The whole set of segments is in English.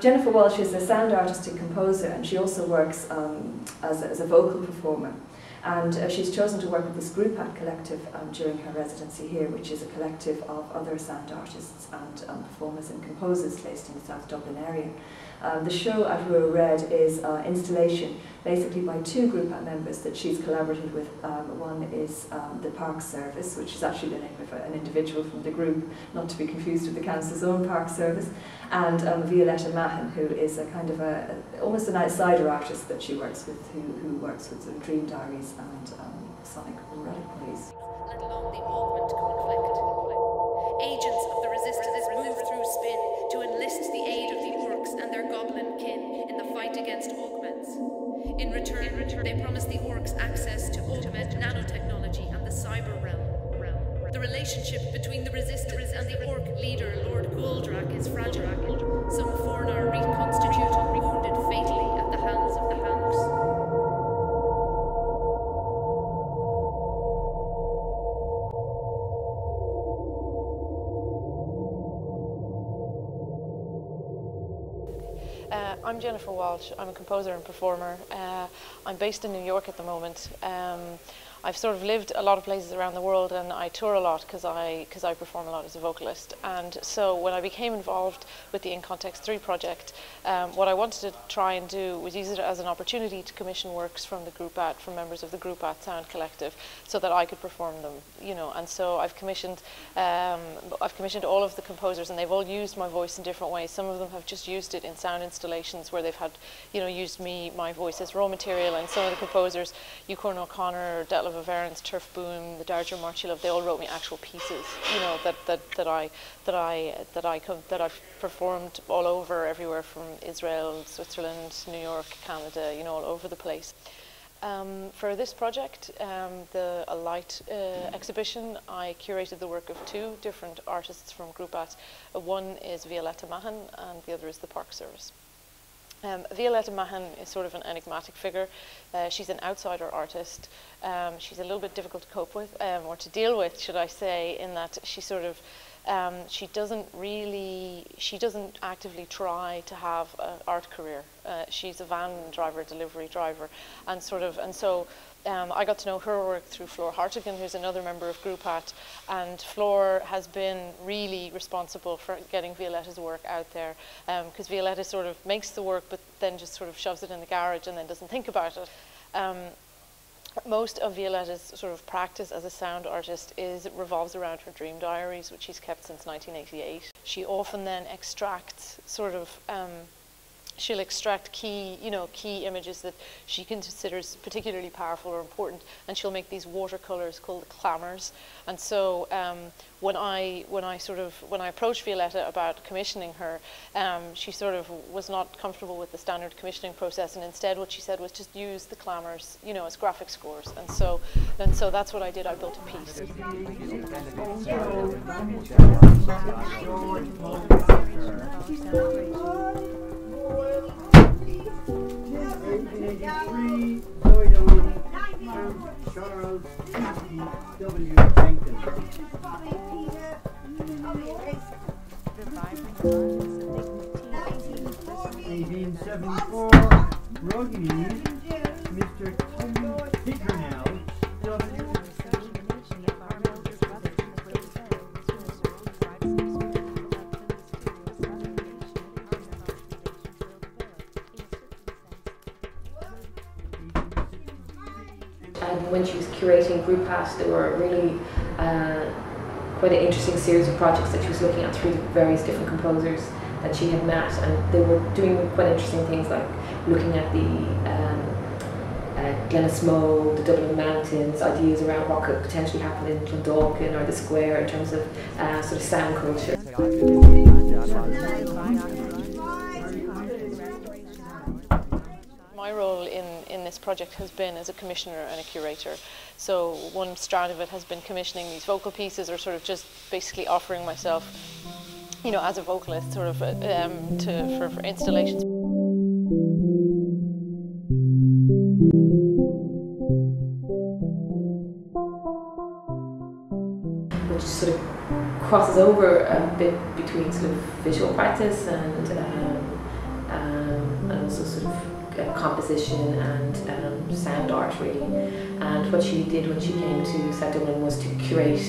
Jennifer Walsh is a sound artist and composer, and she also works as a vocal performer. And she's chosen to work with this DAAD collective during her residency here, which is a collective of other sound artists and performers and composers based in the South Dublin area. The show at Rua Red is installation, basically by two DAAD members that she's collaborated with. One is the Park Service, which is actually the name of an individual from the group, not to be confused with the council's own Park Service, and Violetta Mahan, who is a kind of almost an outsider artist that she works with, who works with sort of Dream Diaries and Sonic Relic Police. Let alone the augment conflict. Agents of the resistance move through spin to enlist the aid of the orcs and their goblin kin in the fight against augments. In return, they promise the orcs access to augment nanotechnology and the cyber realm. The relationship between the resistance and the orc leader, Lord Guldrak, is fragile. Some foreigner reconstituted, wounded fatally at the hands of the hounds. I'm Jennifer Walsh. I'm a composer and performer. I'm based in New York at the moment. I've sort of lived a lot of places around the world, and I tour a lot because I perform a lot as a vocalist. And so when I became involved with the In Context 3 project, what I wanted to try and do was use it as an opportunity to commission works from the DAAD, from members of the DAAD Sound Collective, so that I could perform them, you know. And so I've commissioned all of the composers, and they've all used my voice in different ways. Some of them have just used it in sound installations where they've had, you know, used my voice as raw material, and some of the composers, Eucorn O'Connor, Detlev Averance, Turf Boom, the Darger Marchilov, they all wrote me actual pieces, you know, that I've performed all over, everywhere from Israel, Switzerland, New York, Canada, you know, all over the place. For this project, the A Light exhibition, I curated the work of two different artists from DAAD. One is Violetta Mahan and the other is the Park Service. Violetta Mahan is sort of an enigmatic figure. She's an outsider artist. She's a little bit difficult to cope with, or to deal with, should I say, in that she sort of, she doesn't actively try to have an art career. She's a van driver, delivery driver, and so I got to know her work through Flor Hartigan, who's another member of DAAD, and Flor has been really responsible for getting Violetta's work out there, because Violetta sort of makes the work but then just sort of shoves it in the garage and then doesn't think about it. Most of Violetta's sort of practice as a sound artist revolves around her dream diaries, which she's kept since 1988. She often then extracts sort of she'll extract key images that she considers particularly powerful or important, and she'll make these watercolors called the clamours. And so when I approached Violetta about commissioning her, she sort of was not comfortable with the standard commissioning process, and instead what she said was just use the clamours, you know, as graphic scores. And so that's what I did. I built a piece. Charles W. Jenkins. 1874, Rugby, Mr. Pickernell. And when she was curating DAAD, there were really quite an interesting series of projects that she was looking at through the various different composers that she had met, and they were doing quite interesting things like looking at the Glenasmoe, the Dublin Mountains, ideas around what could potentially happen in Clondalkin or the Square in terms of sort of sound culture. My role in this project has been as a commissioner and a curator. So one strand of it has been commissioning these vocal pieces, or sort of just basically offering myself, you know, as a vocalist, sort of for installations. Which sort of crosses over a bit between sort of visual practice and also sort of composition and sound art, really. And what she did when she came to South Dublin was to curate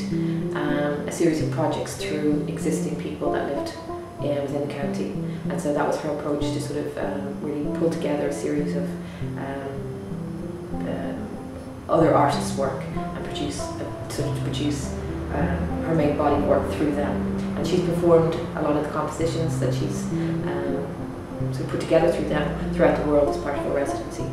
a series of projects through existing people that lived within the county. And so that was her approach to sort of really pull together a series of other artists' work and produce her main body of work through them. And she's performed a lot of the compositions that she's sort of put together through them throughout the world as part of her residency.